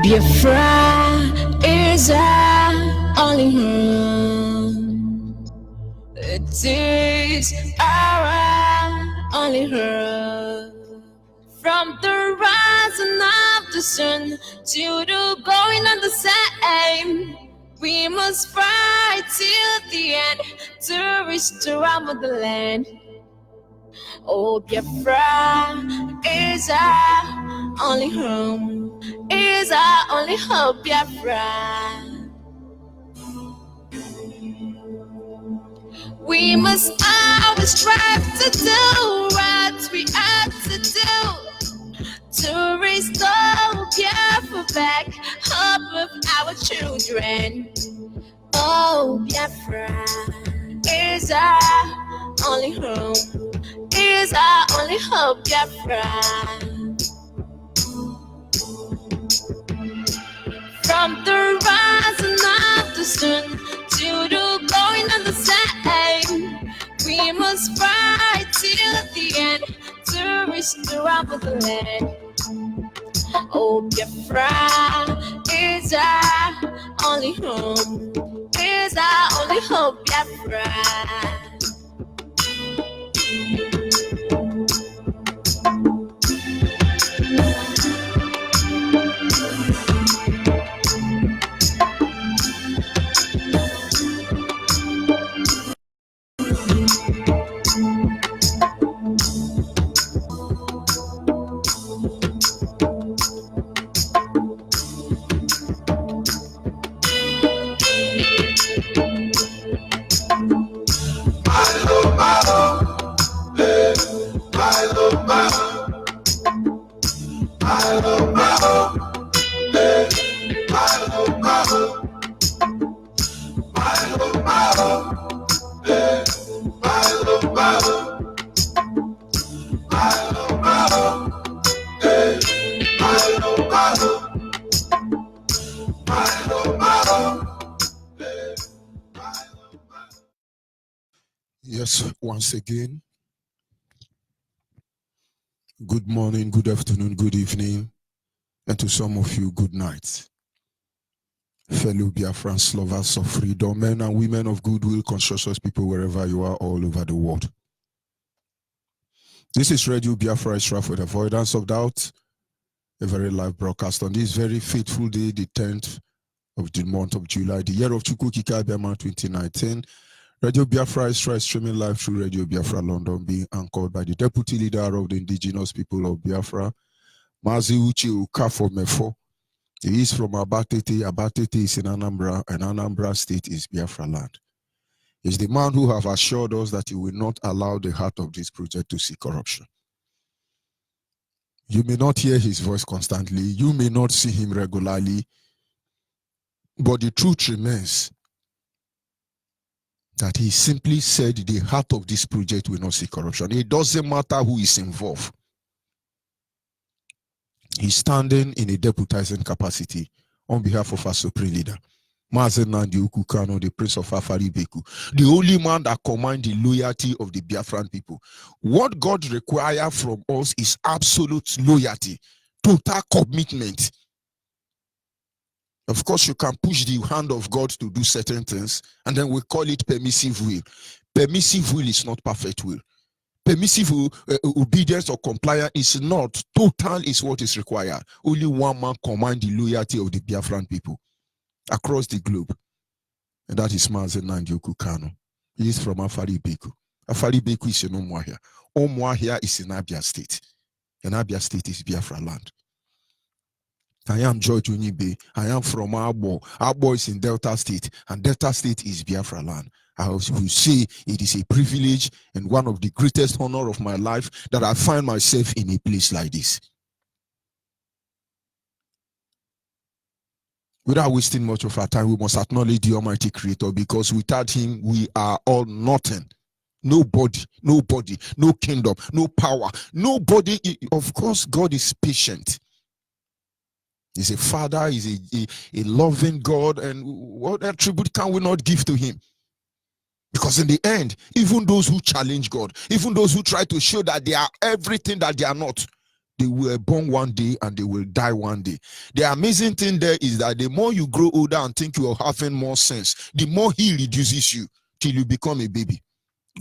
Biafra is our only home. It is our only home. From the rising of the sun to the going of the same, we must fight till the end to restore our motherland. Oh, Biafra is our only home, is our only hope, Biafra. We must always strive to do what we have to do to restore Biafra back, hope of our children. Oh, Biafra is our only home, is our only hope, Biafra. From the rising of the sun to the going of the same, we must fight till the end to restore our motherland. Oh, Biafra is our only home, is our only hope, Biafra. Yes, once again, good morning, good afternoon, good evening, and to some of you, good night. Fellow Biafrans, lovers of freedom, men and women of goodwill, conscientious people wherever you are all over the world. This is Radio Biafra Israel for the avoidance of doubt, a very live broadcast on this very fateful day, the 10th of the month of July, the year of Chukwukika Biama 2019. Radio Biafra Israel is streaming live through Radio Biafra London, being anchored by the Deputy Leader of the Indigenous People of Biafra, Mazi Uche Ukafo Mefo. He is from Abatete. Abatete is in Anambra, and Anambra State is Biafra land. He's the man who have assured us that he will not allow the heart of this project to see corruption. You may not hear his voice constantly, you may not see him regularly, but the truth remains that he simply said the heart of this project will not see corruption. It doesn't matter who is involved. He's standing in a deputizing capacity on behalf of our supreme leader, Mazen Nandi Ukukano, the Prince of Afari Beku, the only man that commands the loyalty of the Biafran people. What God requires from us is absolute loyalty, total commitment. Of course, you can push the hand of God to do certain things, and then we call it permissive will. Permissive will is not perfect will. Permissive obedience or compliance is not. Total is what is required. Only one man commands the loyalty of the Biafran people across the globe, and that is Mazen Nandioku Kano. He is from Afari Beku. Afari Beku is in Omuahia. Omuahia is in Abia State, and Abia State is Biafra land. I am George Onyibe. I am from Abo. Abo is in Delta State, and Delta State is Biafra land. I will say it is a privilege and one of the greatest honor of my life that I find myself in a place like this. Without wasting much of our time, we must acknowledge the Almighty Creator, because without Him, we are all nothing. Nobody, no kingdom, no power, nobody. Of course, God is patient. He's a father, he's a loving God, and what attribute can we not give to him? Because in the end, even those who challenge God, even those who try to show that they are everything that they are not, They were born one day and they will die one day. The amazing thing there is that the more you grow older and think you are having more sense, the more he reduces you till you become a baby.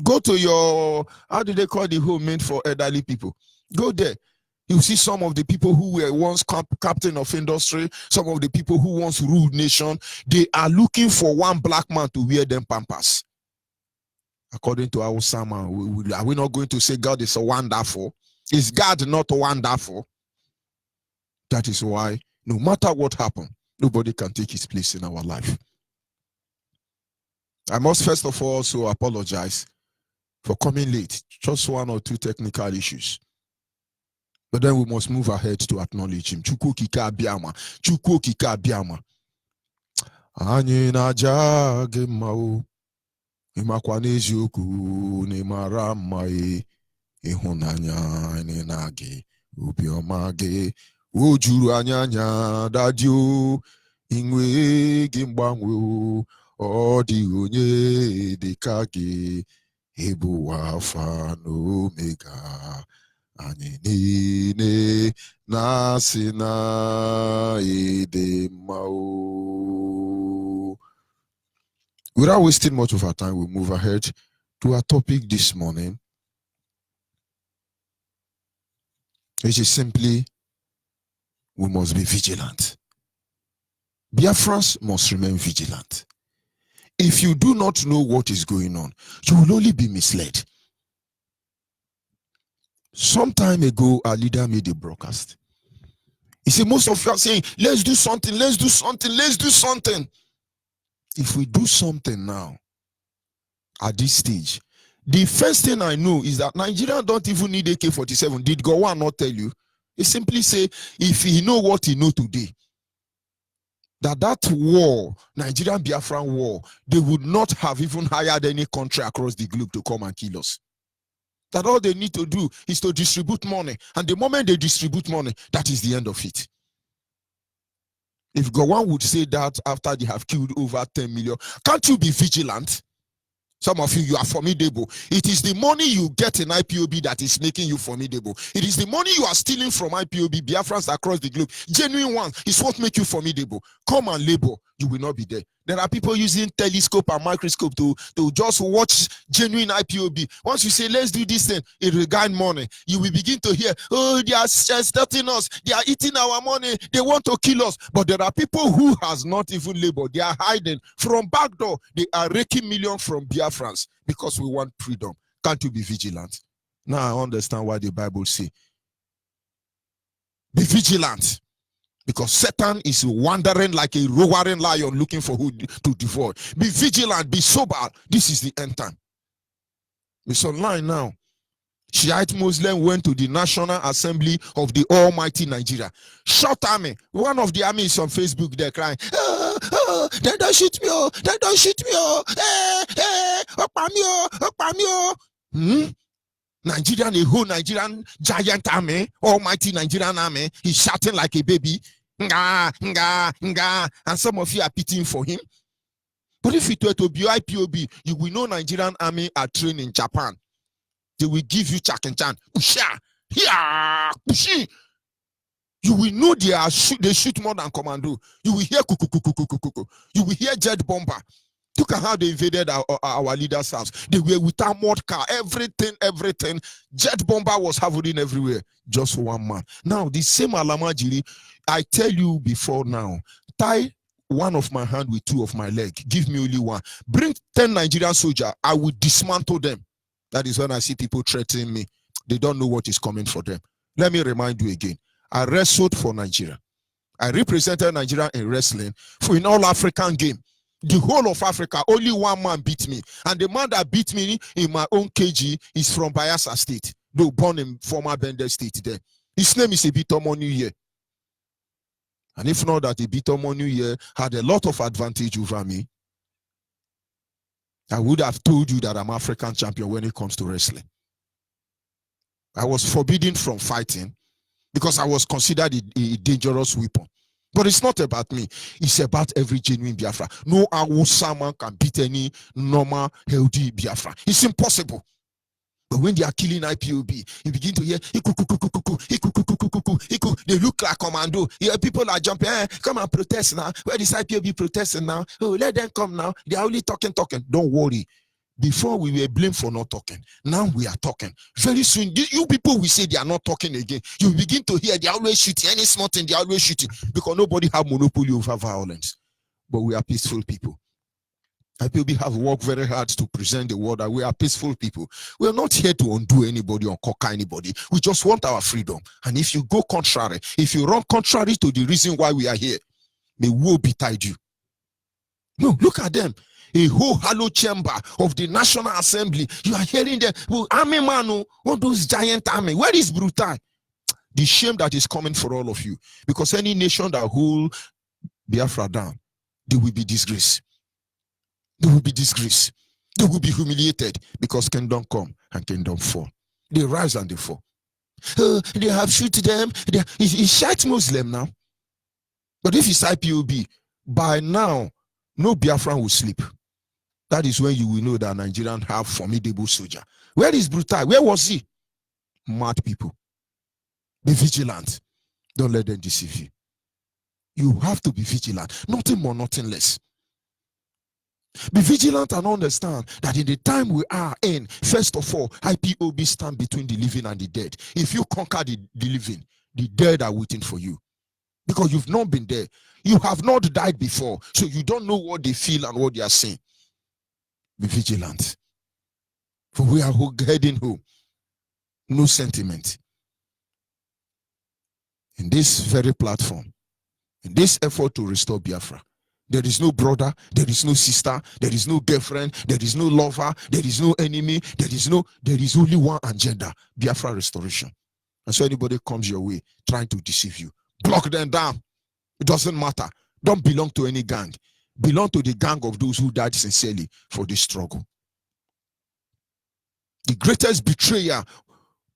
Go to your, how do they call the home meant for elderly people? Go there. You see some of the people who were once captain of industry, some of the people who once ruled nation, they are looking for one black man to wear them pampers. According to our sermon, are we not going to say God is wonderful? Is God not wonderful? That is why no matter what happens, nobody can take his place in our life. I must first of all also apologize for coming late. Just one or two technical issues. But then we must move ahead to acknowledge him. Chukwu kika abiyama. Chukwu kika abiyama. Anyị na-aja gị mma o. Ịmakwa n'eziokwu na ịmara mma e. Ịhụnanya anyị na gị. Obiọma gị. O juru anyị anya dadị o. Inwe gị mgbanwe o. Ọ dịghị onye dịka gị. Ị bụ Alfa na Omega. Anyị niile na-asị na ịdị mma o. Without wasting much of our time, we'll move ahead to our topic this morning, which is simply, we must be vigilant. Biafrans must remain vigilant. If you do not know what is going on, you will only be misled. Some time ago, our leader made a broadcast. He said, most of you are saying, let's do something, let's do something, let's do something. If we do something now, at this stage, the first thing I know is that Nigeria don't even need AK-47. Did Gowon not tell you? He simply say, if he know what he know today, that war, Nigerian Biafran war, they would not have even hired any country across the globe to come and kill us. That all they need to do is to distribute money. And the moment they distribute money, that is the end of it. If Gowon would say that after they have killed over 10 million, can't you be vigilant? Some of you are formidable. It is the money you get in IPOB that is making you formidable. It is the money you are stealing from IPOB, Biafrans across the globe. Genuine ones is what make you formidable. Come and labor, you will not be there. There are people using telescope and microscope to just watch genuine IPOB. Once you say, let's do this thing, it regard money, you will begin to hear, oh, they are starting us, they are eating our money, they want to kill us. But there are people who has not even labored. They are hiding from back door. They are raking millions from Biafrans because we want freedom. Can't you be vigilant? Now I understand why the Bible say, be vigilant. Because Satan is wandering like a roaring lion looking for who to devour. Be vigilant, be sober. This is the end time. It's online now. Shiite Muslim went to the National Assembly of the Almighty Nigeria. Short army. One of the armies on Facebook, they're crying, they don't shoot me, oh, they don't shoot me, oh, Nigerian, a whole Nigerian giant army, almighty Nigerian army, he's shouting like a baby, nga, nga, nga, and some of you are pitying for him. But if it were to be IPOB, you will know Nigerian army are trained in Japan. They will give you chak and chan, usha, here, pushi. You will know they shoot more than commando. You will hear kuku. You will hear jet bomber. Look at how they invaded our leader's house. They were with armored car, everything. Jet bomber was hovering everywhere. Just one man. Now, the same Alamajiri, I tell you before now, tie one of my hand with two of my leg. Give me only one. Bring 10 Nigerian soldiers. I will dismantle them. That is when I see people threatening me. They don't know what is coming for them. Let me remind you again. I wrestled for Nigeria. I represented Nigeria in wrestling for an all-African game. The whole of Africa, only one man beat me. And the man that beat me in my own KG is from Bayelsa State. Though born in former Bender State there. His name is Ebitomo New Year. And if not that Ebitomo New Year had a lot of advantage over me, I would have told you that I'm African champion when it comes to wrestling. I was forbidden from fighting because I was considered a dangerous weapon. But it's not about me. It's about every genuine Biafra. No Awusa man can beat any normal, healthy Biafra. It's impossible. But when they are killing IPOB, you begin to hear, "Iku, kuku, kuku, kuku, iku, kuku, kuku, kuku, iku." They look like commando. Yeah, people are jumping. Come and protest now. Where is IPOB protesting now? Oh, let them come now. They are only talking. Don't worry. Before we were blamed for not talking. Now we are talking. Very soon, you people will say they are not talking again. You begin to hear they are always shooting. Any small thing, they are always shooting. Because nobody have monopoly over violence. But we are peaceful people. IPOB have worked very hard to present the world that we are peaceful people. We are not here to undo anybody or conquer anybody. We just want our freedom. And if you go contrary, if you run contrary to the reason why we are here, may woe betide you. No, look at them. A whole hollow chamber of the National Assembly. You are hearing them. Well, army man, all those giant army. Where is brutal? The shame that is coming for all of you. Because any nation that hold Biafra down, they will be disgraced. They will be disgraced. They will be humiliated because kingdom come and kingdom fall. They rise and they fall. They have shoot them. It's shite Muslim now. But if it's IPOB, by now, no Biafran will sleep. That is when you will know that Nigerians have formidable soldier. Where is Brutal? Where was he? Mad people. Be vigilant. Don't let them deceive you. You have to be vigilant. Nothing more, nothing less. Be vigilant and understand that in the time we are in, first of all, IPOB stand between the living and the dead. If you conquer the living, the dead are waiting for you. Because you've not been there. You have not died before. So you don't know what they feel and what they are saying. Be vigilant. For we are heading home. No sentiment. In this very platform, in this effort to restore Biafra, there is no brother, there is no sister, there is no girlfriend, there is no lover, there is no enemy, there is only one agenda: Biafra restoration. And so anybody comes your way trying to deceive you, block them down. It doesn't matter. Don't belong to any gang. Belong to the gang of those who died sincerely for this struggle. The greatest betrayer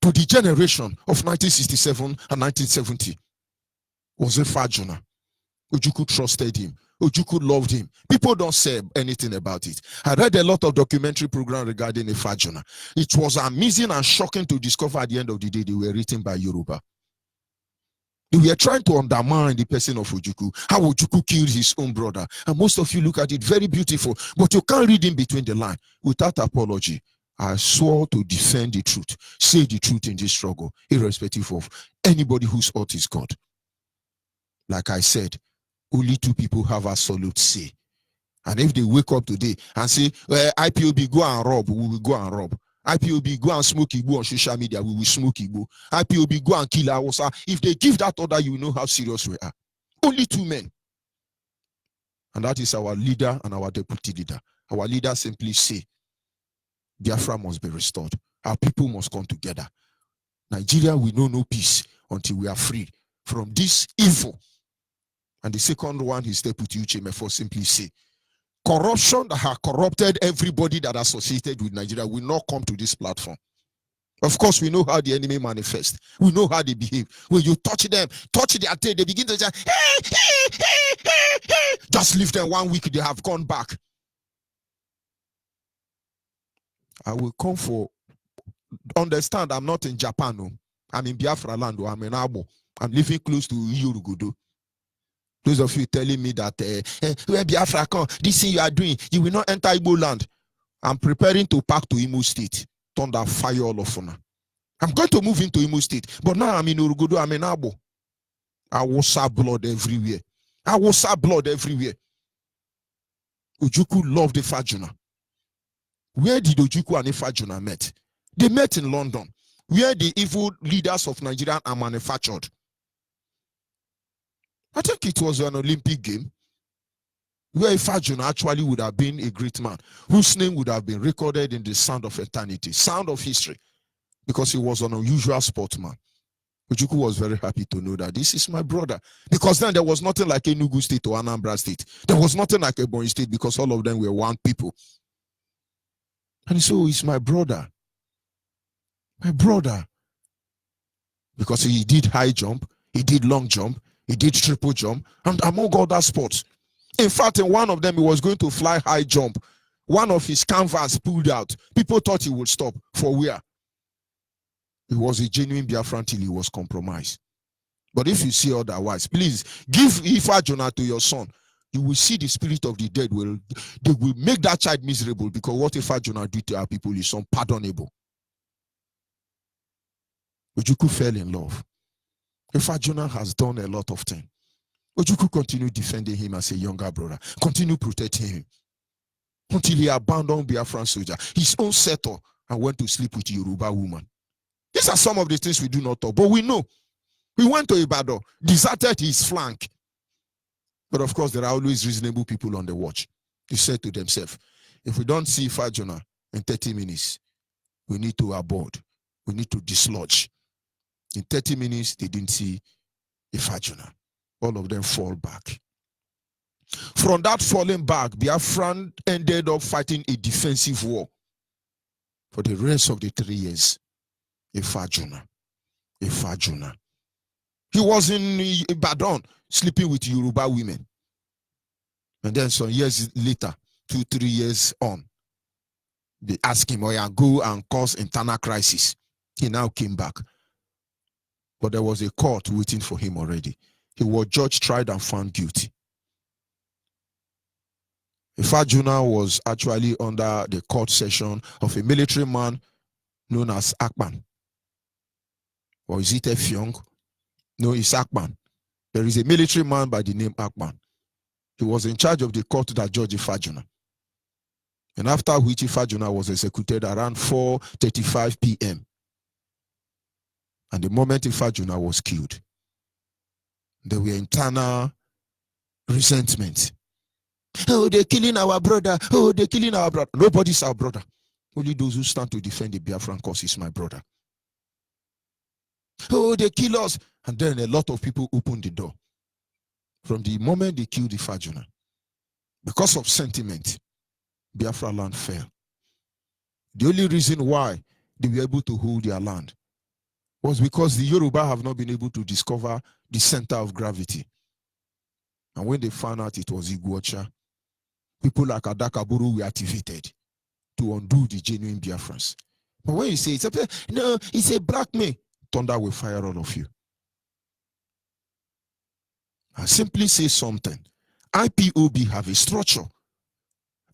to the generation of 1967 and 1970 was Ifajuna. Ojukwu trusted him. Ojukwu loved him. People don't say anything about it. I read a lot of documentary programs regarding Ifajuna. It was amazing and shocking to discover at the end of the day they were written by Yoruba. They were trying to undermine the person of Ojukwu, how Ojukwu killed his own brother. And most of you look at it very beautiful, but you can't read in between the line. Without apology, I swore to defend the truth, say the truth in this struggle, irrespective of anybody whose heart is God. Like I said, only two people have absolute say. And if they wake up today and say, well, IPOB go and rob, we will go and rob. IPOB go and smoke Igbo on social media, we will smoke Igbo. IPOB go and kill Hausa. If they give that order, you know how serious we are. Only two men. And that is our leader and our deputy leader. Our leader simply say, Biafra must be restored. Our people must come together. Nigeria will know no peace until we are free from this evil. And the second one, his deputy Uchemefo simply say, corruption that has corrupted everybody that associated with Nigeria will not come to this platform. Of course, we know how the enemy manifests. We know how they behave. When you touch them, touch their tail, they begin to say, just leave them 1 week, they have gone back. I will come for, understand, I'm not in Japan. No. I'm in Biafra land. I'm in Abo. I'm living close to Yorugodo. Those of you telling me that where Biafra come, this thing you are doing, you will not enter Igbo land. I'm preparing to pack to Imo State. Thunder fire all of now. I'm going to move into Imo State, but now I'm in Yorugodo. I'm in Abo. I will saw blood everywhere. I will saw blood everywhere. Ojukwu loved the Ifajuna. Where did Ojukwu and Ifajuna met? They met in London, where the evil leaders of Nigeria are manufactured. I think it was an Olympic game where Ifajuna actually would have been a great man, whose name would have been recorded in the sound of eternity, sound of history, because he was an unusual sportsman. Ojukwu was very happy to know that this is my brother, because then there was nothing like Enugu State or Anambra State. There was nothing like Ebonyi State, because all of them were one people. And so he's my brother. My brother. Because he did high jump, he did long jump, he did triple jump, and among other sports. In fact, in one of them, he was going to fly high jump. One of his canvas pulled out. People thought he would stop. For where? He was a genuine Biafran till he was compromised. But if you see otherwise, please give Ifa Jonah to your son. You will see the spirit of the dead they will make that child miserable, because what Ifa Jonah did to our people is unpardonable. Ojukwu fell in love. Ifa Jonah has done a lot of things. Ojukwu continue defending him as a younger brother. Continue protecting him until he abandoned Biafran soldier, his own settle, and went to sleep with a Yoruba woman. These are some of the things we do not talk, but we know. He went to Ibadan, deserted his flank. But of course, there are always reasonable people on the watch. They said to themselves, if we don't see Ifa Jonah in 30 minutes, we need to abort. We need to dislodge. In 30 minutes, they didn't see Ifa Jonah. All of them fall back. From that falling back, Biafran ended up fighting a defensive war for the rest of the 3 years. Ifa Jonah. Ifa Jonah. He was in Ibadan sleeping with Yoruba women. And then some years later, 2-3 years on, they asked him, go and cause internal crisis. He now came back. But there was a court waiting for him already. He was judged, tried, and found guilty. Ifa Jonah was actually under the court session of a military man known as Akpan. Or is it Efyong? No, it's Akpan. There is a military man by the name Akpan. He was in charge of the court that judged Ifa Jonah. And after which Ifa Jonah was executed around 4:35 p.m. And the moment Ifa Jonah was killed, there were internal resentment. Oh, they're killing our brother. Oh, they're killing our brother. Nobody's our brother. Only those who stand to defend the Biafran cause is my brother. Oh, they kill us. And then a lot of people opened the door. From the moment they killed Ifa Jonah, because of sentiment, Biafra land fell. The only reason why they were able to hold their land was because the Yoruba have not been able to discover the center of gravity. And when they found out it was Iguacha, people like Adakaburu were activated to undo the genuine Biafrans. But when you say it's a black man, thunder will fire all of you. I simply say something. IPOB have a structure.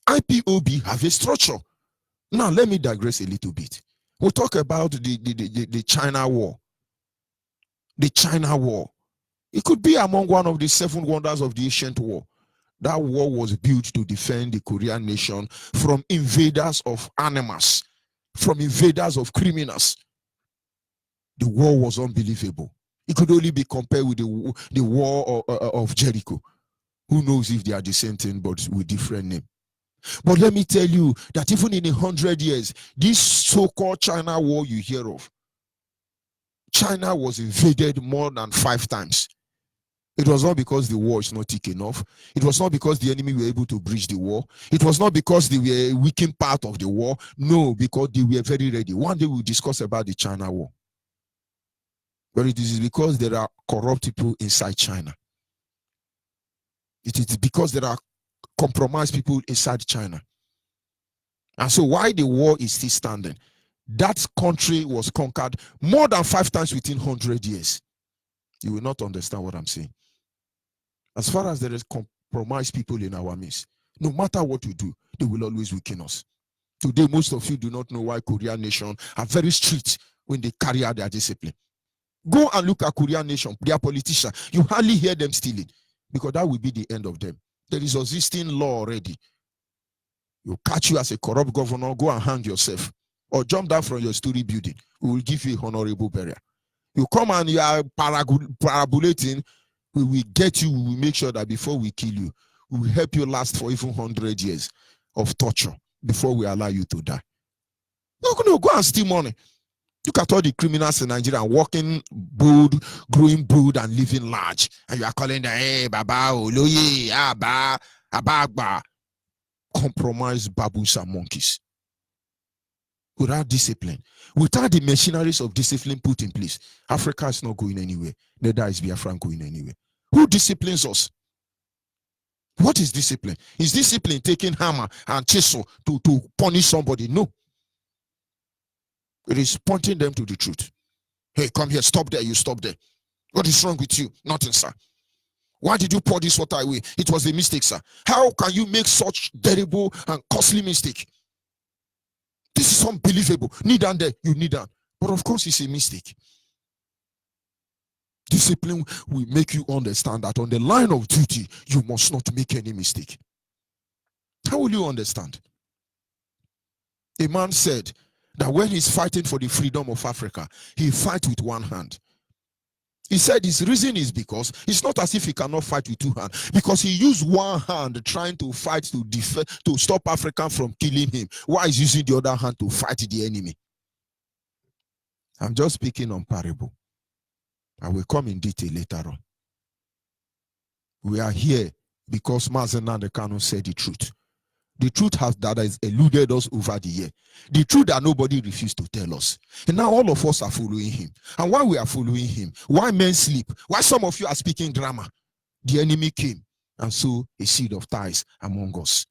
IPOB have a structure. Now let me digress a little bit. We'll talk about the China war. The China war. It could be among one of the 7 wonders of the ancient war. That war was built to defend the Korean nation from invaders of animals, from invaders of criminals. The war was unbelievable. It could only be compared with the war of Jericho. Who knows if they are the same thing, but with different name. But let me tell you that even in 100 years, this so-called China war you hear of, China was invaded more than 5 times. It was not because the war is not thick enough. It was not because the enemy were able to breach the war. It was not because they were a weakened part of the war. No, because they were very ready. One day we'll discuss about the China war. But it is because there are corrupt people inside China. It is because there are compromised people inside China. And so why the war is still standing? That country was conquered more than 5 times within 100 years. You will not understand what I'm saying. As far as there is compromised people in our midst, no matter what we do, they will always weaken us. Today, most of you do not know why Korean nation are very strict when they carry out their discipline. Go and look at Korean nation, their politicians. You hardly hear them stealing, because that will be the end of them. There is existing law already. You'll catch you as a corrupt governor, go and hang yourself, or jump down from your story building. We will give you a honorable burial. You come and you are parabolating, we will get you, we will make sure that before we kill you, we will help you last for even 100 years of torture before we allow you to die. No, go and steal money. Look at all the criminals in Nigeria walking bold, growing bold, and living large. And you are calling them, hey, Baba, Oloye, Abba, Abba. Compromised baboons and monkeys. Without discipline, without the machineries of discipline put in place, Africa is not going anywhere. Neither is Biafra going anywhere. Who disciplines us? What is discipline? Is discipline taking hammer and chisel to punish somebody? No. It is pointing them to the truth. Hey, come here, stop there, you stop there. What is wrong with you? Nothing, sir. Why did you pour this water away? It was a mistake, sir. How can you make such terrible and costly mistake? This is unbelievable. Kneel down there, you kneel down. But of course, it's a mistake. Discipline will make you understand that on the line of duty, you must not make any mistake. How will you understand? A man said that when he's fighting for the freedom of Africa, he fights with one hand. He said his reason is because it's not as if he cannot fight with two hands, because he used one hand trying to fight to defend, to stop African from killing him, while he's using the other hand to fight the enemy. I'm just speaking on parable. I will come in detail later on. We are here because Mazen Nandekano said the truth. The truth that has eluded us over the year. The truth that nobody refused to tell us. And now all of us are following him. And while we are following him, why men sleep? Why some of you are speaking drama? The enemy came and sowed a seed of ties among us.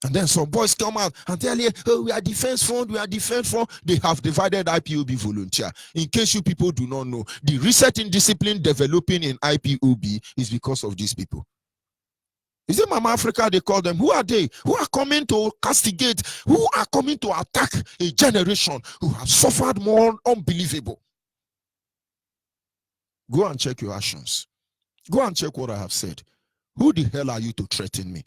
And then some boys come out and tell you, oh, we are defense fund, we are defense fund. They have divided IPOB volunteer. In case you people do not know, the research in discipline developing in IPOB is because of these people. Is it Mama Africa they call them? Who are they? Who are coming to castigate? Who are coming to attack a generation who have suffered more unbelievable? Go and check your actions. Go and check what I have said. Who the hell are you to threaten me?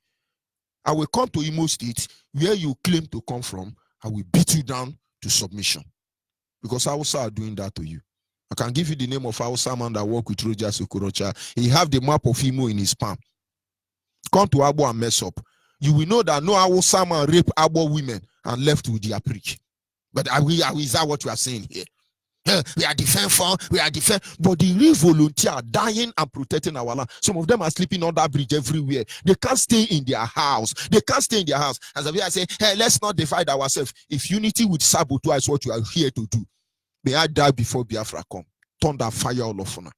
I will come to Imo State, where you claim to come from. I will beat you down to submission. Because Hausa are doing that to you. I can give you the name of Hausa man that work with Roger Sokorocha. He have the map of Imo in his palm. Come to Abo and mess up. You will know that no Hausa man rape Abo women and left with their prick. But is that what you are saying here? We are defense for, we are defense, but the real volunteer are dying and protecting our land. Some of them are sleeping on that bridge everywhere. They can't stay in their house. They can't stay in their house. As I say, hey, let's not divide ourselves. If unity with sabotage is what you are here to do, may I die before Biafra come. Thunder fire all of now.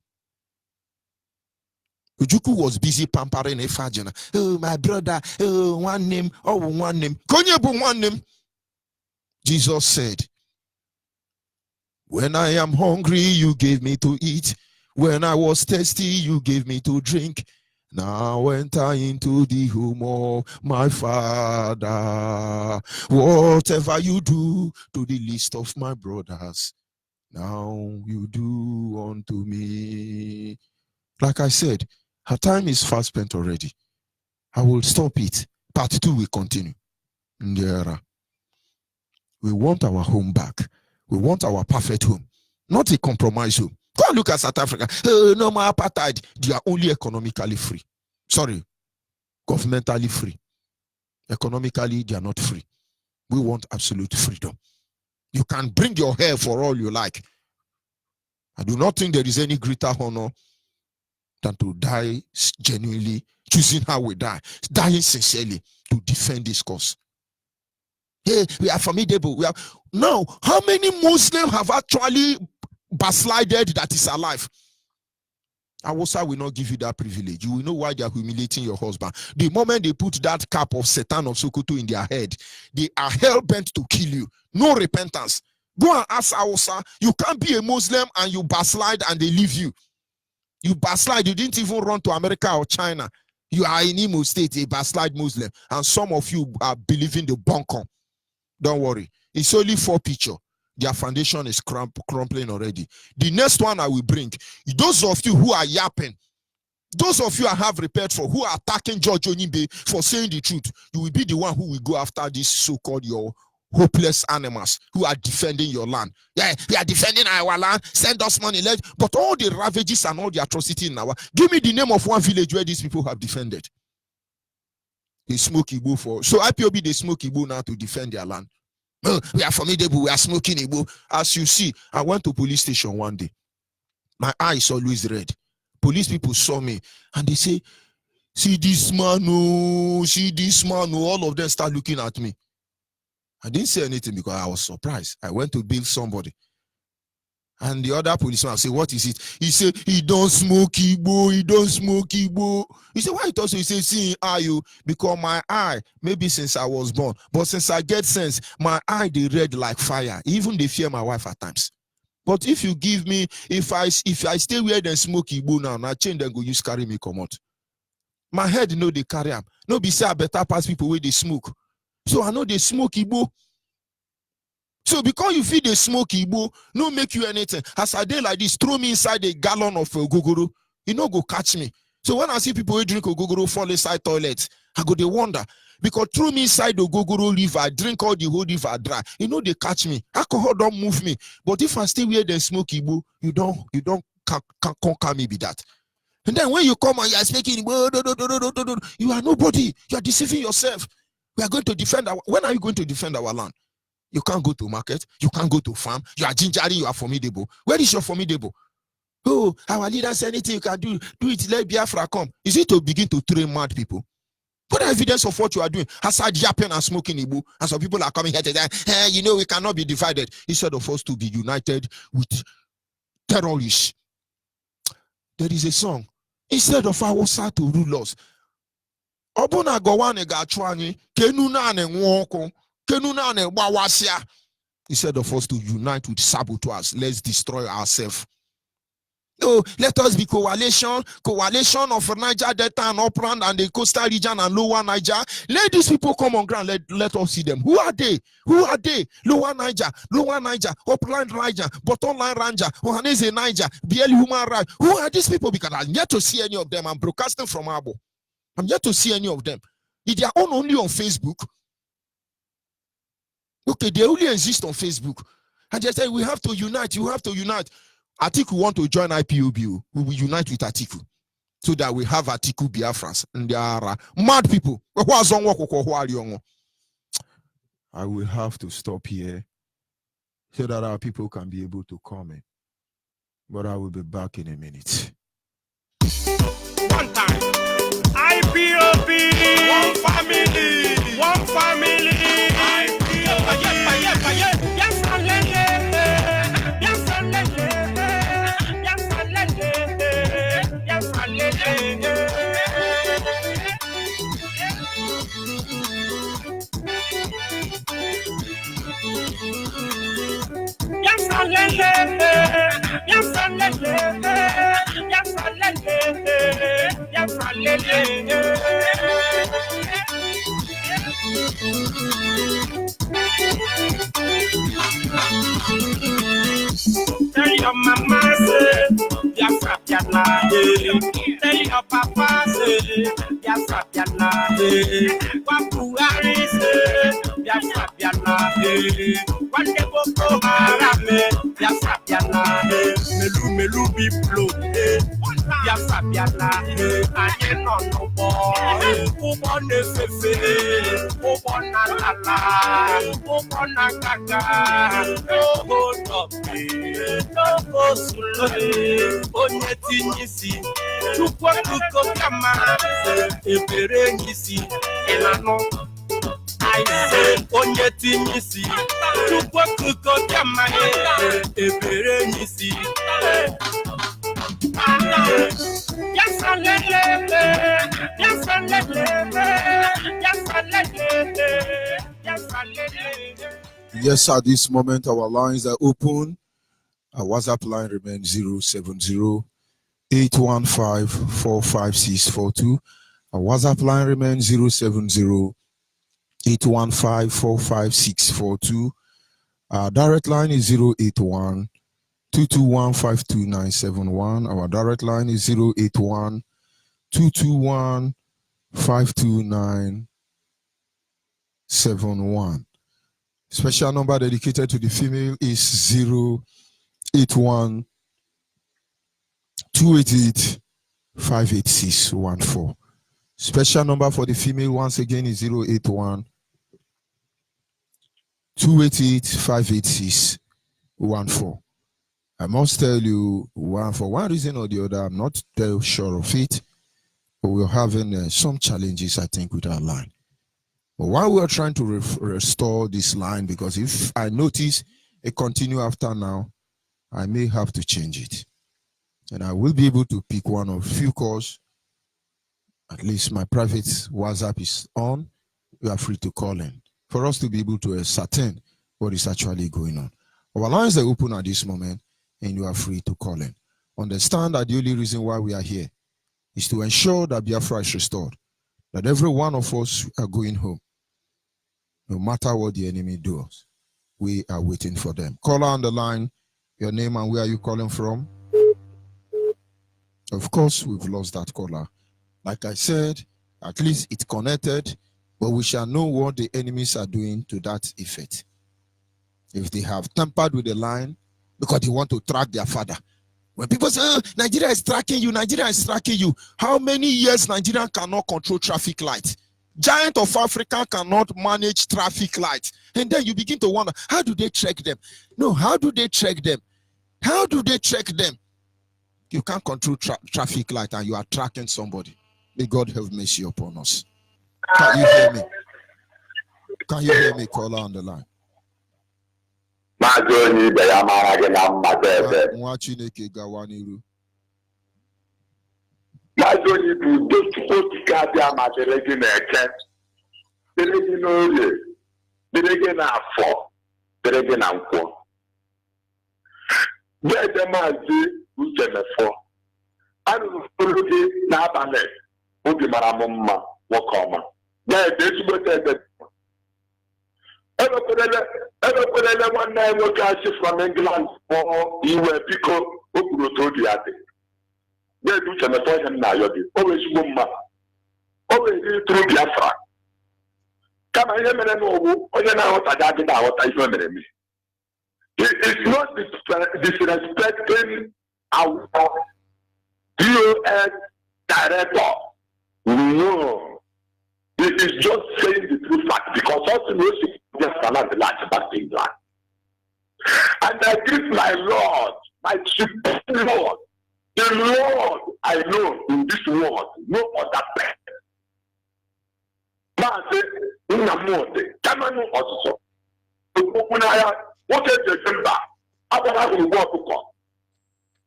Ujuku was busy pampering a fajina. Oh, my brother, oh, one name, oh, one name. Konyebu one name. Jesus said, when I am hungry, you gave me to eat. When I was thirsty, you gave me to drink. Now enter into the home of my Father. Whatever you do to the least of my brothers, now you do unto me. Like I said, her time is fast spent already. I will stop it. Part 2 will continue. We want our home back. We want our perfect home, not a compromise home. Go and look at South Africa. No more apartheid. They are only economically free. Sorry, governmentally free. Economically, they are not free. We want absolute freedom. You can bring your hair for all you like. I do not think there is any greater honor than to die genuinely, choosing how we die, dying sincerely to defend this cause. Hey, we are formidable. We are now. How many Muslims have actually backslided that is alive? Awusa will not give you that privilege. You will know why they are humiliating your husband. The moment they put that cap of Satan of Sokoto in their head, they are hell bent to kill you. No repentance. Go and ask Awusa. You can't be a Muslim and you backslide and they leave you. You backslide. You didn't even run to America or China. You are in Imo State, a backslide Muslim, and some of you are believing the bunker. Don't worry. It's only 4 pictures. Their foundation is crumbling already. The next one I will bring, those of you who are yapping, those of you I have repaired for, who are attacking George Onyibe for saying the truth, you will be the one who will go after this so-called your hopeless animals who are defending your land. Yeah, we are defending our land. Send us money. But all the ravages and all the atrocity in our... Give me the name of one village where these people have defended. They smoke Igbo for... So IPOB, they smoke Igbo now to defend their land. Oh, we are formidable. We are smoking Igbo. As you see, I went to police station one day. My eyes always red. Police people saw me and they say, see this man, oh, see this man, oh. All of them start looking at me. I didn't say anything because I was surprised. I went to bill somebody. And the other policeman said, what is it? He said, he don't smoke Igbo, he don't smoke Igbo. He said, why it also? He said, see, are you? Because my eye, maybe since I was born, but since I get sense, my eye, they red like fire. Even they fear my wife at times. But if you give me, if I stay where they smoke Igbo now, na change then go use carry me come out. My head no they carry am. No be say I better pass people where they smoke. So I know they smoke Igbo. So because you feel they smoke Igbo, no make you anything. As I did like this, throw me inside a gallon of ogogoro, you no go catch me. So when I see people who drink ogogoro fall inside toilets, I go they wonder. Because throw me inside the ogogoro river, I drink all the whole river dry. You know they catch me. Alcohol don't move me. But if I stay where they smoke Igbo, you don't conquer me be that. And then when you come and you are speaking, you are nobody. You are deceiving yourself. We are going to defend our. When are you going to defend our land? You can't go to market. You can't go to farm. You are gingering. You are formidable. Where is your formidable? Oh, our leader said anything you can do. Do it. Let Biafra come. Is it to begin to train mad people? Put evidence of what you are doing. Aside yapping and smoking Igbo, and some people are coming here today. Hey, you know we cannot be divided. Instead of us to be united with terrorists. There is a song. Instead of our side to rule us. Obuna gowane gachwani kenuna ne nwoko kenuna ne bawasia. Instead of us to unite with saboteurs, let's destroy ourselves. Oh, let us be coalition of Niger Delta and Upland and the coastal region and Lower Niger. Let these people come on ground. Let us see them. Who are they? Who are they? Lower Niger, Upland Niger, Bottom Line Ranger, Ohanese Niger, BL Human Rights. Who are these people? Because I'm yet to see any of them. I'm broadcasting from Abo. I'm yet to see any of them. If they are only on Facebook, okay, they only exist on Facebook. And they say we have to unite. You have to unite. Atiku want to join IPOB. We will unite with Atiku so that we have Atiku Biafrans. And they are mad people. I will have to stop here so that our people can be able to comment. But I will be back in a minute. One time. IPOB. One family. One family. Tell your mama say, Biafra Biafra. Tell your papa say, Biafra Biafra. Wapuari say, Biafra Biafra. One day Boko Haram, Biafra Biafra. Melu be blow, Biafra Biafra. Anye no boy, ubone fefe, ubona lala, ubona kaka, no hold up, no go slow, onye tinyisi, chukwa kuko kama, ebere nisi, elano. I say, onye tinyisi, chukwa kuko kama, ebere nisi. Yes, at this moment, our lines are open. Our WhatsApp line remains 070-815-45642. Our WhatsApp line remains 070-815-45642. Our direct line is 081-221-52971. Our direct line is 081-221-52971. Special number dedicated to the female is 081-288-58614. Special number for the female once again is 081-288-58614. I must tell you, for one reason or the other, I'm not too sure of it, but we're having some challenges, I think, with our line. But while we're trying to restore this line, because if I notice it continue after now, I may have to change it. And I will be able to pick one of few calls. At least my private WhatsApp is on. You are free to call in for us to be able to ascertain what is actually going on. Our lines are open at this moment. and you are free to call in. Understand that the only reason why we are here is to ensure that Biafra is restored, that every one of us are going home. No matter what the enemy does, we are waiting for them. Caller on the line, your name and where are you calling from? Of course, we've lost that caller. Like I said, at least it's connected, but we shall know what the enemies are doing to that effect. If they have tampered with the line because they want to track their father. When people say, oh, Nigeria is tracking you, Nigeria is tracking you. How many years Nigeria cannot control traffic lights? Giant of Africa cannot manage traffic lights. And then you begin to wonder, how do they track them? No, how do they track them? How do they track them? You can't control traffic light and you are tracking somebody. May God have mercy upon us. Can you hear me? Can you hear me, caller on the line? From England for you were pico they do always woman, always through Biafra. Come on, it's not disrespecting our DOS director. No, it is just saying the true fact because also knows just cannot the large back in England. And I greet my Lord, my supreme Lord, the Lord I know in this world, no other person. Maase, Unamode, Kamanu also. Ukunaya, what is the number? Abara will walk to come.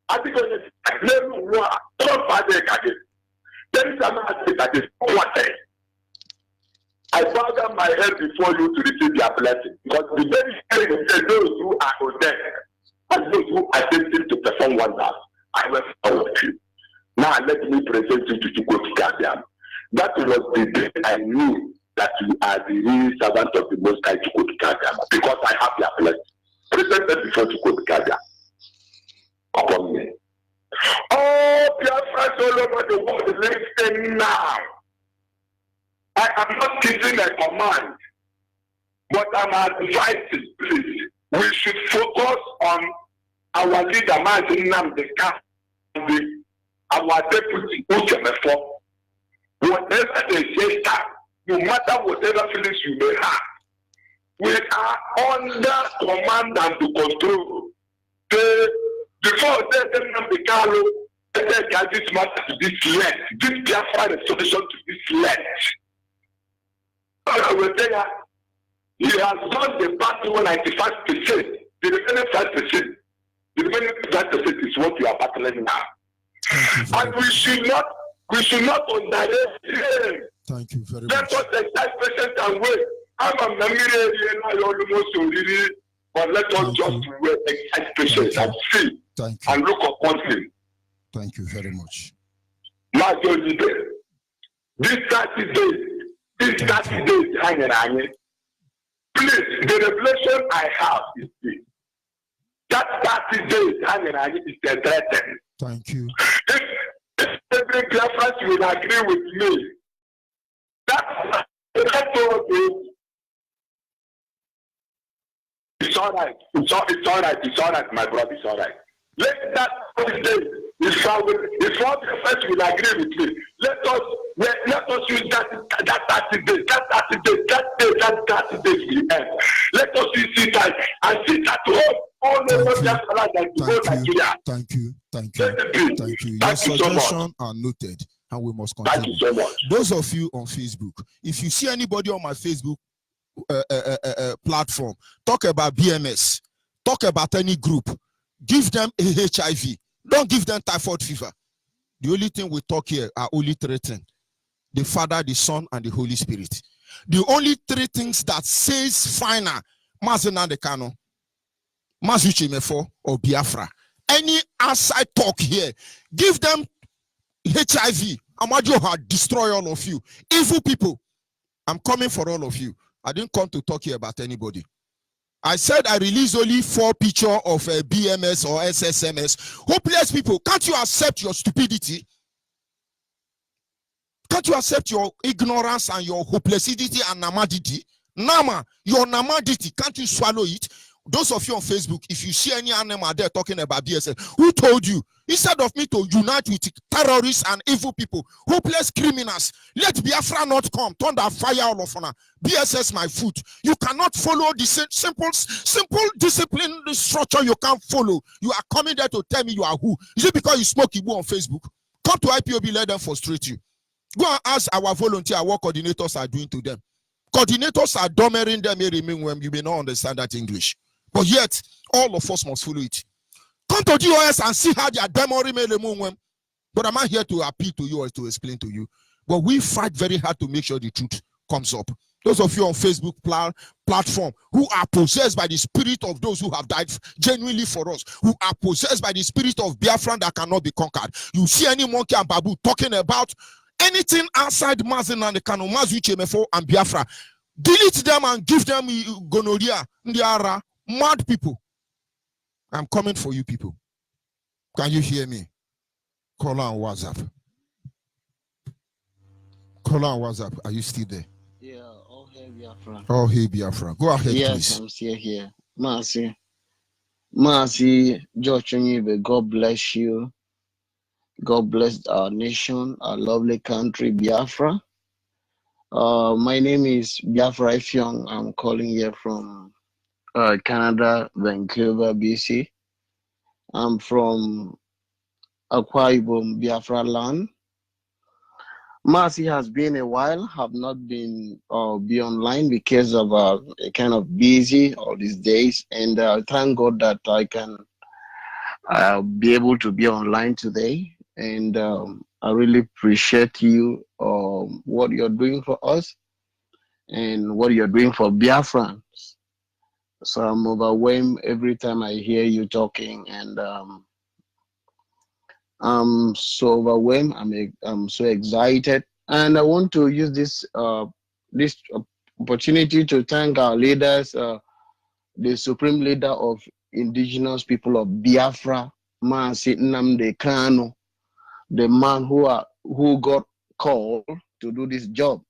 I think I don't find it. There is a man that is what I bow down my head before you to receive your blessing. Because the very thing says those who are ordained and those who are destined to perform wonders, I will follow you. Now let me present you to Chukwuka. That was the day I knew that you are the real servant of the Most High Chukwuka, because I have your blessing. Presented before Chukwuka upon me. Oh, Biafrans all over the world, listen now. I am not giving a command, but I'm advising, please. We should focus on our leader, Mazinam Deka, our deputy, Onyibe. Whatever they say, no matter whatever feelings you may have, we are under command and to control. Before they Deka, this matter to this length, this Biafra solution to this length. I will tell you, he has done the battle 95%. The remaining 5%, the remaining 5% is what we are battling now. And we should not underrate him. Thank you very much. Let us exercise patience and wait. I'm a memory almost already, but let us just wait, exercise patience and see and look upon him. Thank you very much. My Onyibe, this 30 days. This 30 days hanging. Please, the revelation I have is this. That 30 days hanging is the threat. Thank you. If every Biafrans will agree with me, that's it's all right. It's all right, my brother, it's all right. Let that 30 days, if all Biafrans will agree with me, let us use that 30 days, that 30 days will end. Let us use it and sit at home all over Biafra and go Nigeria. Thank you. Your suggestions are noted and we must continue. Thank you so much. Those of you on Facebook, if you see anybody on my Facebook platform talk about BMS, talk about any group, give them a HIV. Don't give them typhoid fever. The only thing we talk here are only three things: the Father, the Son, and the Holy Spirit. The only three things that says final, Mazina de Kano, Mazuchi Mefo, or Biafra. any outside talk here. Give them HIV. Amadio destroy all of you. Evil people. I'm coming for all of you. I didn't come to talk here about anybody. I said I release only 4 pictures of BMS or SSMS. Hopeless people, can't you accept your stupidity? Can't you accept your ignorance and your hopelessity and namadity? Nama, your namadity, can't you swallow it? Those of you on Facebook, if you see any animal there talking about BSS, who told you? Instead of me to unite with terrorists and evil people, hopeless criminals, let Biafra not come. Turn that fire all of honor. BSS my foot. You cannot follow the simple discipline structure. You can't follow. You are coming there to tell me you are who? Is it because you smoke Igbo on Facebook? Come to IPOB, let them frustrate you. Go and ask our volunteer what coordinators are doing to them. Coordinators are dommering them when you may not understand that English. But yet, all of us must follow it. Come to GOS and see how they are demoring. But I'm not here to appeal to you or to explain to you. But we fight very hard to make sure the truth comes up. Those of you on Facebook platform who are possessed by the spirit of those who have died genuinely for us, who are possessed by the spirit of Biafran that cannot be conquered. You see any monkey and babu talking about anything outside Mazin and the Kano, Mazu Chemefo and Biafra, delete them and give them gonorrhea. They are mad people. I'm coming for you people. Can you hear me? Call on WhatsApp. Call on WhatsApp. Are you still there? Yeah, all hail Biafra. Oh, hey Biafra. Go ahead, Yes, please. I'm still here. Mercy, George Onyibe, God bless you. God bless our nation, our lovely country, Biafra. My name is Biafra Ifyong. I'm calling here from Canada, Vancouver, BC. I'm from Akwa Ibom, Biafra land. Mercy has been a while. Have not been be online because of kind of busy all these days, and thank God that I can be able to be online today. And I really appreciate you, what you're doing for us and what you're doing for Biafrans. So I'm overwhelmed every time I hear you talking, and I'm so overwhelmed. I'm so excited, and I want to use this opportunity to thank our leaders, the supreme leader of indigenous people of Biafra, Mazi Nnamdi Kanu, the man who got called to do this job,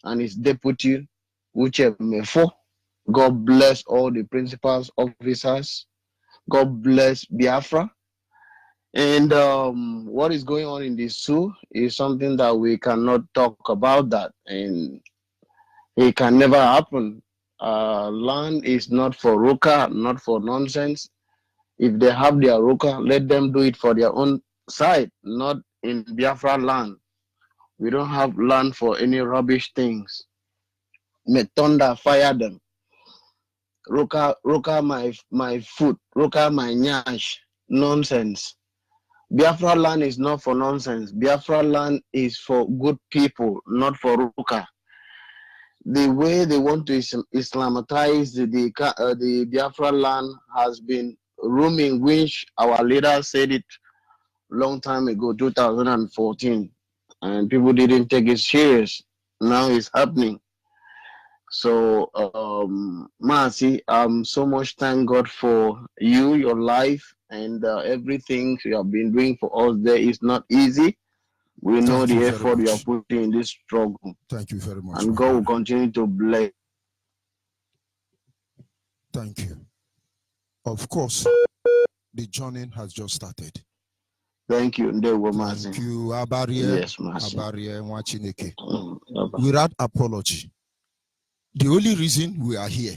and his deputy, Uche Mefo. God bless all the principals, officers. God bless Biafra. And what is going on in the zoo is something that we cannot talk about that, and it can never happen. Land is not for Ruka, not for nonsense. If they have their Ruka, let them do it for their own side, not in Biafra land. We don't have land for any rubbish things. May thunder fire them. Ruka my foot, Ruka my nyash, nonsense. Biafra land is not for nonsense. Biafra land is for good people, not for Ruka. The way they want to Islamatize the Biafra land has been rooming, which our leaders said it long time ago, 2014, and people didn't take it serious. Now it's happening. So, Mercy, so much thank God for you, your life, and everything you have been doing for us there is not easy. We know the effort you are putting in this struggle. Thank you very much. And God will continue to bless. Thank you. Of course, the journey has just started. Thank you. Thank you, Abarie. Yes, Mercy. Abarie Nwachineke. Without apology. The only reason we are here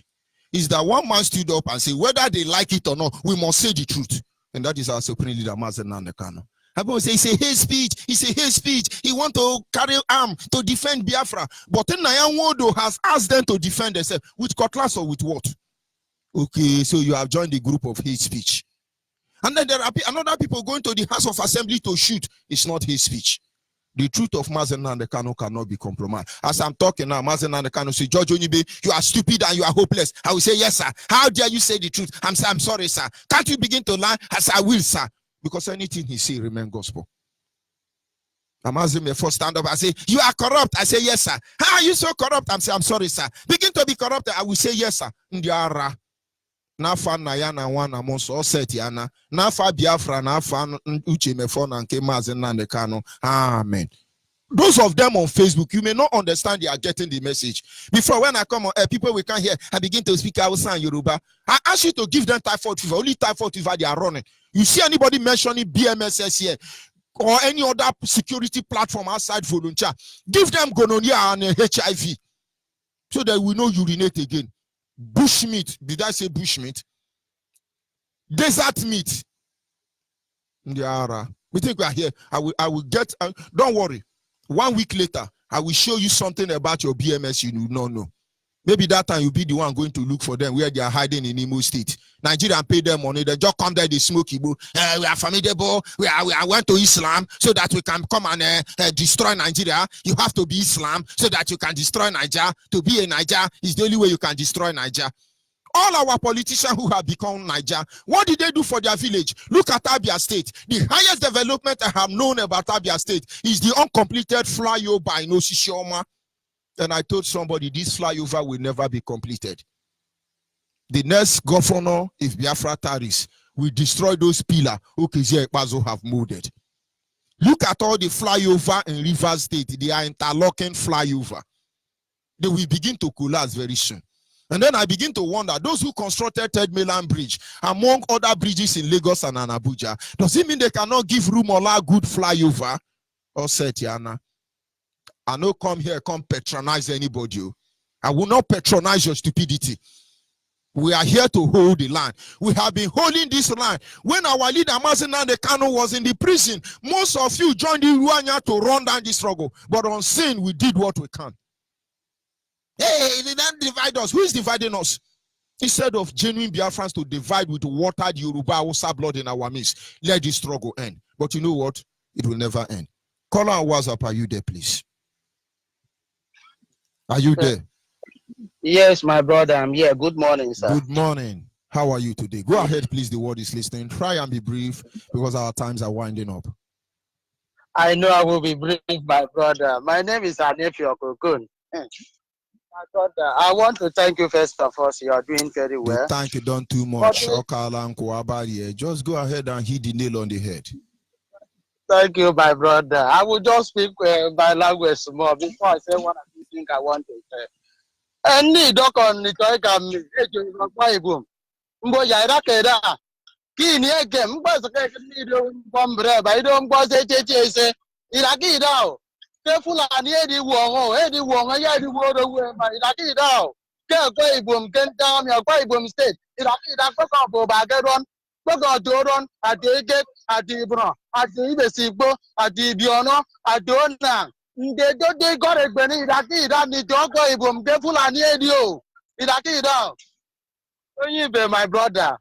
is that one man stood up and said, whether they like it or not, we must say the truth. And that is our supreme leader, Mazi Nnamdi Kanu. Everyone say it's a hate speech. It's a hate speech. He want to carry arm to defend Biafra. But Nyan Wodo has asked them to defend themselves with cutlass or with what? Okay, so you have joined the group of hate speech. And then there are another people going to the House of Assembly to shoot. It's not hate speech. The truth of Mazen Nnamdi Kanu cannot be compromised. As I'm talking now, Mazen Nnamdi Kanu say, George Onyibe, you are stupid and you are hopeless. I will say, yes, sir. How dare you say the truth? I'm sorry, sir. Can't you begin to lie? As I will, sir. Because anything he say remain gospel. I'm asking me first stand up. I say, you are corrupt. I say, yes, sir. How are you so corrupt? I'm saying, I'm sorry, sir. Begin to be corrupt. I will say, yes, sir. Ndiara. Nafa Nayana one amongst all set yana. Nafa Biafra, Nafa Uche Mefon and Mazen Nnamdi Kanu. Amen. Those of them on Facebook, you may not understand they are getting the message. Before, when I come on, people we can't hear, I begin to speak Hausa and Yoruba. I ask you to give them typhoid fever. Only typhoid fever they are running. You see anybody mentioning BMSS here or any other security platform outside volunteer, give them gonorrhea and HIV so that we know urinate again. Bushmeat. Did I say bushmeat? Desert meat. We think we are here. I will get. Don't worry. 1 week later, I will show you something about your BMS you do not know. Maybe that time you'll be the one going to look for them where they are hiding in Imo State. Nigeria pay them money. They just come there, they smoke Igbo. We are formidable. We went to Islam so that we can come and destroy Nigeria. You have to be Islam so that you can destroy Nigeria. To be a Niger is the only way you can destroy Nigeria. All our politicians who have become Niger, what did they do for their village? Look at Abia State. The highest development I have known about Abia State is the uncompleted flyover in Osisioma. And I told somebody this flyover will never be completed. The next governor, if Biafra tarries, will destroy those pillars Okezie Ekpazo have molded. Look at all the flyover in Rivers State. They are interlocking flyover. They will begin to collapse very soon. And then I begin to wonder, those who constructed Third Mainland Bridge, among other bridges in Lagos and Abuja, does it mean they cannot give room or allow good flyover? Or Setiana? I no come here, come patronize anybody. I will not patronize your stupidity. We are here to hold the line. We have been holding this line. When our leader, Mazen Nnamdi Kanu, was in the prison, most of you joined the Rwanda to run down the struggle. But on sin, we did what we can. Hey, they don't divide us. Who is dividing us? Instead of genuine Biafrans to divide with watered Yoruba Hausa blood in our midst, let this struggle end. But you know what? It will never end. Caller on WhatsApp, are you there, please? Are you there? Yes, my brother, I'm here. Good morning, sir. Good morning. How are you today? Go ahead, please. The word is listening. Try and be brief because our times are winding up. I know I will be brief, my brother. My name is Anefi Okokun. My brother, I want to thank you first of all. You are doing very well. Thank you, don't too much. Just go ahead and hit the nail on the head. Thank you, my brother. I will just speak my language more before I say what I think I want to say. Any doc on the toy can make it boom. Mbo Yaira Keda. Kini again, but the bombre by don't boss say Iraki down. Careful and Eddie Wong, Eddie Wong, Eddie Wong away by Iraki down. Can't boom, can't down your boom state. Iraki that fuck up Bagaron, Baga Doron, at the gate, at the Bron, at the Ibesibo, at the Biono, at Dona. They got it when Iraki that the dog boom, careful and Eddie. Iraki down. Onyibe, my brother,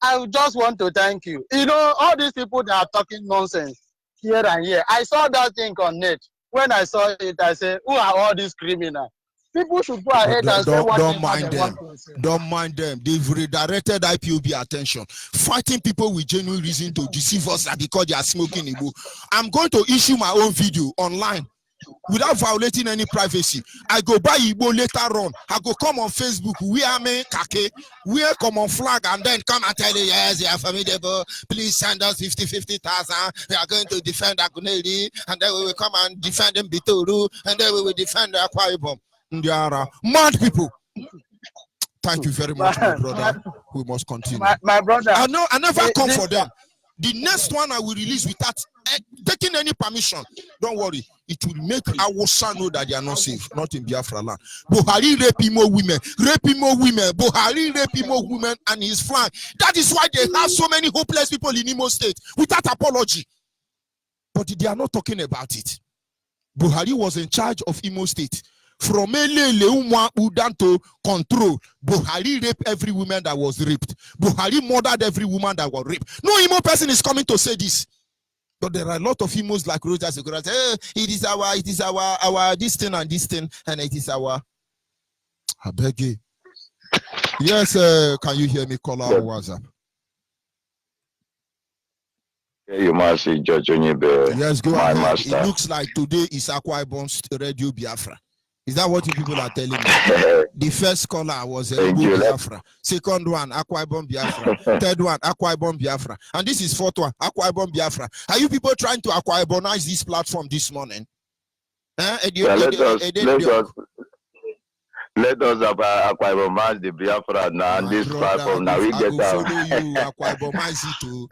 I just want to thank you. You know, all these people that are talking nonsense here and here. I saw that thing on net. When I saw it, I said, who are all these criminals? People should go ahead and say what don't mind them. Don't mind them. They've redirected IPOB attention, fighting people with genuine reason to deceive us because they are smoking Igbo. I'm going to issue my own video online without violating any privacy. I go buy Igbo later on. I go come on Facebook, wear me kake, wear common flag, and then come and tell you, yes, you are formidable. Please send us 50,000. We are going to defend Aguneli, and then we will come and defend Mbitoru, and then we will defend Akwa Ibom. Ndiara. Mad people. Thank you very much, my brother. We must continue. My brother. I never come for them. The next one I will release without taking any permission. Don't worry. It will make Awusa know that they are not safe, not in Biafra land. Buhari raping more women. Buhari raping more women and his flying. That is why they have so many hopeless people in Imo State without apology. But they are not talking about it. Buhari was in charge of Imo State. From Udan to control, Buhari raped every woman that was raped. Buhari murdered every woman that was raped. No Imo person is coming to say this. But there are a lot of emos like Roger Sekura say, it is our this thing, and it is our. I beg you. Yes, can you hear me? Call our WhatsApp. You must see Judge Onyibe. Yes, go my ahead. Master. It looks like today is Akwa Ibom's Radio Biafra. Is that what you people are telling me? The first caller was Biafra. Second one, Akwa Ibom Biafra. Third one, Akwa Ibom Biafra. And this is fourth one, Akwa Ibom Biafra. Are you people trying to Akwa Ibonize this platform this morning? Let us Akwa Ibom the Biafra now on this platform. Now we get out. Akwa Ibonize it too.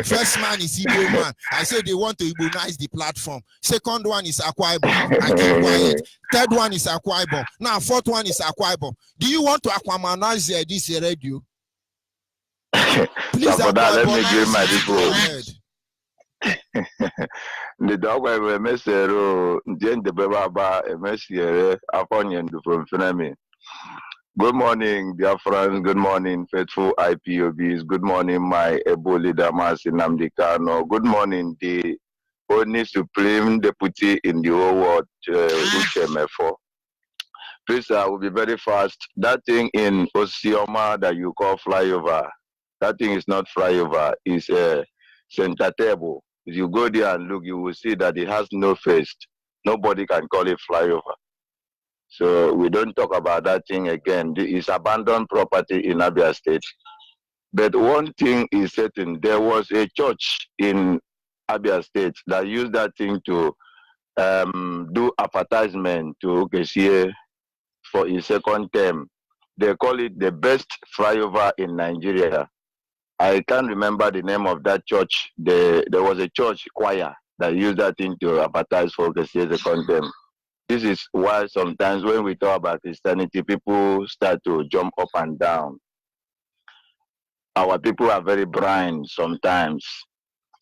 First man is Igbo man. I said they want to Ibonize the platform. Second one is Akwa Ibom. I keep quiet. Third one is Akwa Ibom. Now fourth one is Akwa Ibom. Do you want to Aquamanize this radio? Please, so that, let me give my people. The dog will messero, the Baba, a messier, upon you from Fenemy. Good morning, Biafrans. Good morning, faithful IPOBs. Good morning, my able leader, Marcy Namdekano. Good morning, the only supreme deputy in the whole world, UCMF4. Please, I will be very fast. That thing in Osioma that you call flyover, that thing is not flyover, it's a center table. If you go there and look, you will see that it has no face. Nobody can call it flyover. So we don't talk about that thing again. It's abandoned property in Abia State. But one thing is certain, there was a church in Abia State that used that thing to do advertisement to Okesie for his second term. They call it the best flyover in Nigeria. I can't remember the name of that church. There was a church choir that used that thing to advertise for Okesie's second term. This is why sometimes when we talk about Christianity, people start to jump up and down. Our people are very blind sometimes,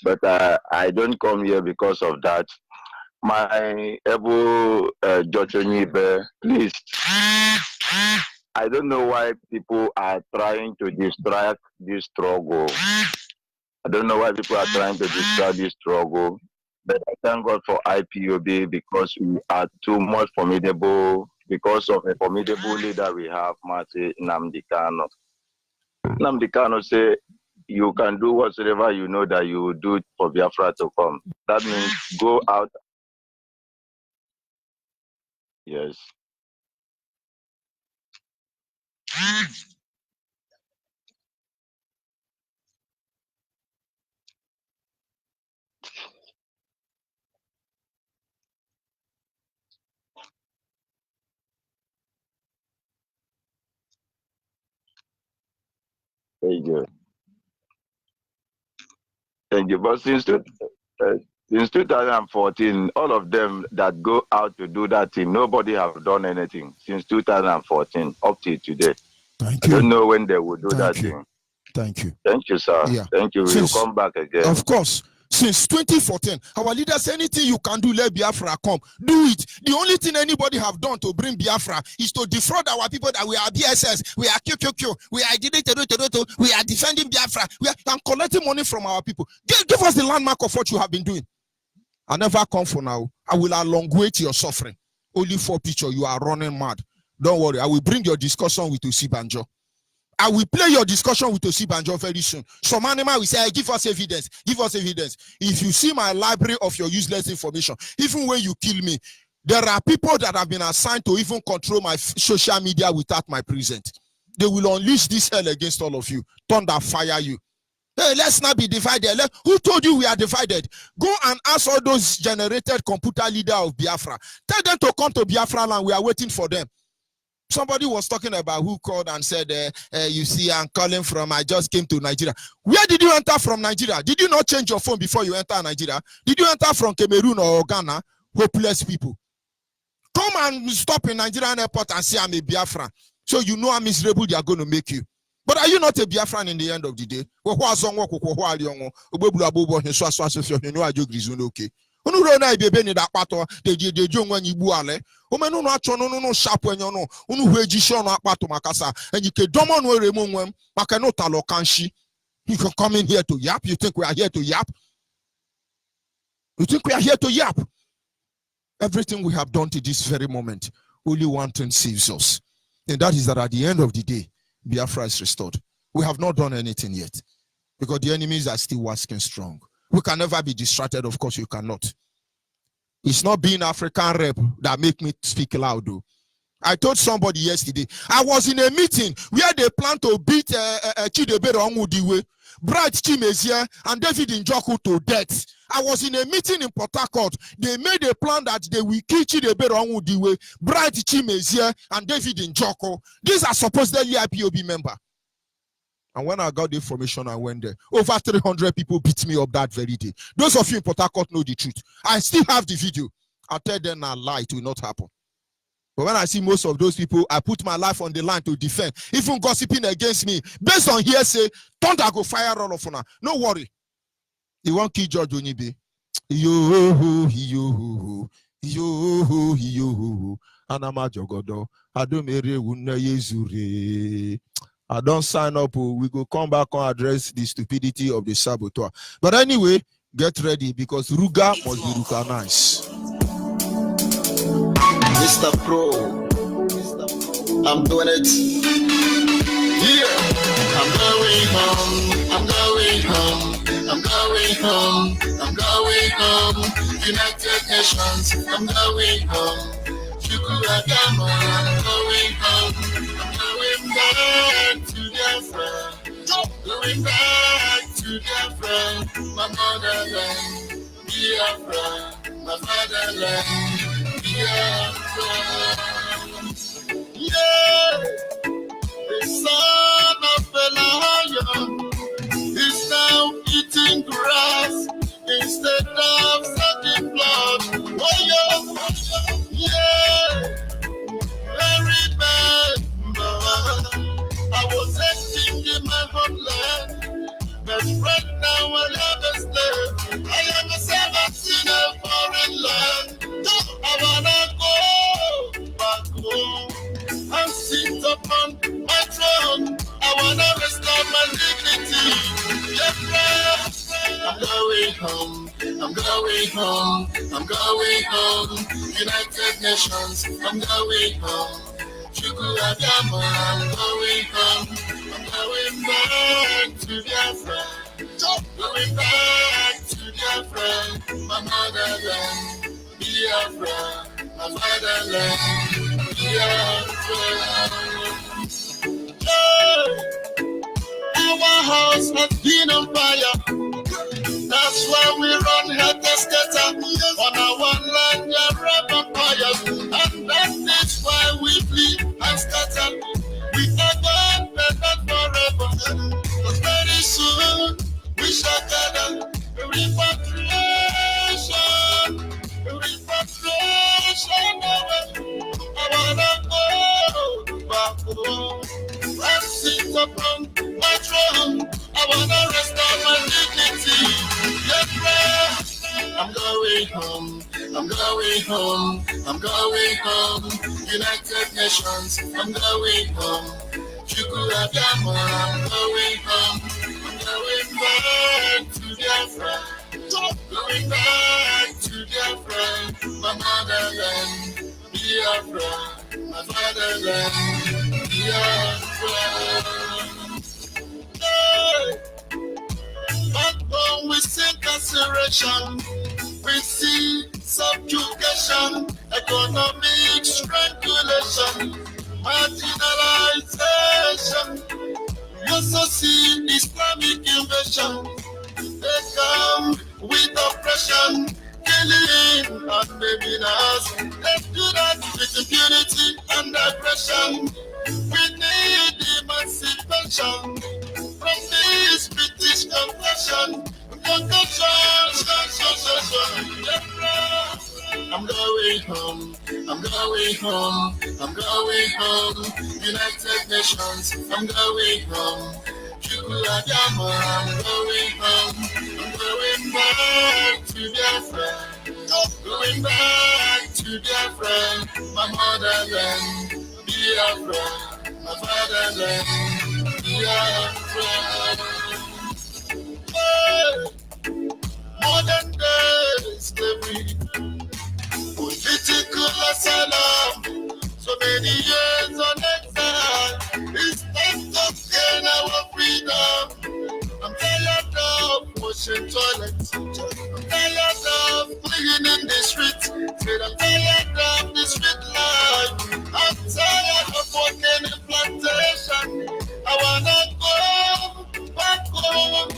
but I don't come here because of that. My able Judge Onyibe, please. I don't know why people are trying to distract this struggle. I don't know why people are trying to distract this struggle. But I thank God for IPOB because we are too much formidable, because of a formidable leader we have, Marty Namdekano. Namdekano say, you can do whatsoever you know that you will do for Biafra to come. That means go out. Yes. Thank you. Thank you. But since 2014, all of them that go out to do that thing, nobody have done anything since 2014 up to today. Thank I you. don't know when they will do that thing. Thank you. Thank you, sir. Yeah. Thank you. We will come back again. Of course. Since 2014, our leaders, anything you can do, let Biafra come. Do it. The only thing anybody have done to bring Biafra is to defraud our people that we are BSS, we are QQQ, we are we are defending Biafra, we are collecting money from our people. Give us the landmark of what you have been doing. I never come for now. I will elongate your suffering. Only for picture, you are running mad. Don't worry. I will bring your discussion with Osibanjo. I will play your discussion with Osibanjo very soon. Some animal will say, hey, give us evidence. Give us evidence. If you see my library of your useless information, even when you kill me, there are people that have been assigned to even control my social media without my presence. They will unleash this hell against all of you. Thunder fire you. Hey, let's not be divided. Who told you we are divided? Go and ask all those generated computer leaders of Biafra. Tell them to come to Biafra land. We are waiting for them. Somebody was talking about who called and said, you see, I'm calling from, I just came to Nigeria. Where did you enter from Nigeria? Did you not change your phone before you enter Nigeria? Did you enter from Cameroon or Ghana? Hopeless people. Come and stop in Nigerian airport and say I'm a Biafran. So you know how miserable they are going to make you. But are you not a Biafran in the end of the day? Okay. Unu na ibebe ni da pato de jonwa ni bu ale o menu no acho no sharp enyo no unu hu ejishi ono akpato makasa and ke domo no remo nwem maka no talo kanshi. You can come in here to yap. You think we are here to yap? You think we are here to yap? Everything we have done to this very moment, only one thing saves us. And that is that at the end of the day, Biafra is restored. We have not done anything yet because the enemies are still working strong. We can never be distracted. Of course, you cannot. It's not being African rep that make me speak loud, though. I told somebody yesterday, I was in a meeting where they plan to beat Chidebere Onwudiwe, Bright Chimezie, and David Njoku to death. I was in a meeting in Port Harcourt. They made a plan that they will kill Chidebere Onwudiwe, Bright Chimezie, and David Njoku. These are supposedly IPOB members. And when I got the information, I went there. Over 300 people beat me up that very day. Those of you in Port Harcourt know the truth. I still have the video. I tell them a lie, it will not happen. But when I see most of those people, I put my life on the line to defend. Even gossiping against me, based on hearsay, thunder go fire all of now. No worry. You won't kill George Onyibe. Yo. Anama jogodo. Adomere wunna yezure. I don't sign up. We go come back and address the stupidity of the saboteur. But anyway, get ready because Ruga must be recognized. Mr. Pro, I'm doing it. Yeah, I'm going home. United Nations, I'm going home. Chukwuagama, I'm going home. I'm going back to Biafra. Going back to Biafra, my motherland. Biafra, my fatherland. Yeah, the son of Eliah is now eating grass instead of sucking blood. Oh yeah, very bad. I was acting in my homeland, but right now I am a slave. I am a servant in a foreign land. I wanna go back home and sit upon my throne. I wanna restore my dignity. I'm going home. United Nations, I'm going home. Chukwuagama, I'm going home. I'm going back to Biafra. Going back to Biafra, my motherland. Biafra, my fatherland, Biafra. Hey, our house has been on fire. That's why we run head to scatter. On our land, there are vampires. And that is why we flee and scatter. We are gone, but not forever. But very soon, we shall gather. Repatriation. Repatriation, I wanna go back home. I sit upon my throne. I wanna restore my dignity. Yeah, I'm going home. United Nations, I'm going home. Chukwuagama, I'm going home. I'm going back to Biafra. Going back to Biafra, my motherland. Biafra, my fatherland. Biafra. Hey, but when we see incarceration, we see subjugation, economic strangulation, marginalization. We also see Islamic invasion. They come with oppression, killing and maiming us. They do that with impunity and aggression. We need emancipation from this British confession. I'm going home. United Nations, I'm going home. Chukwuagama, I'm going home. I'm going back to Biafra. Going back to Biafra, my motherland. Biafra, my fatherland. Biafra. Hey. Modern days Asylum. So many years on exile. It's time to gain our freedom. I'm tired of washing toilets. I'm tired of playing in the street. Said I'm tired of the street life. I'm tired of working in plantation. I wanna go back home.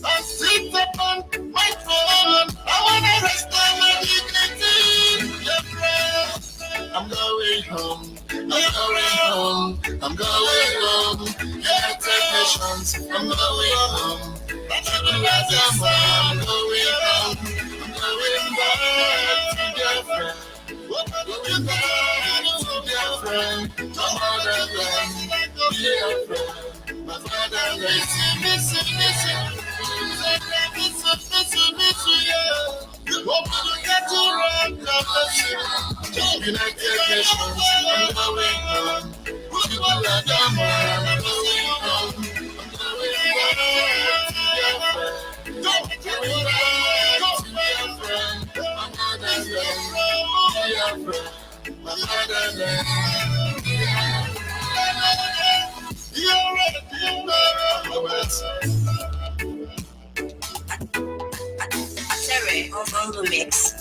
I sit upon my throne. I wanna restore my dignity. Yeah, friend. I'm going home. I'm going home. I'm going home. Yeah, take patience. I'm going home. I'm going home. I'm going back to Biafra. Going back to Biafra. To motherland. Biafra. My fatherland. Listen. United Nations, I'm going home. I'm going home. Terry on the mix.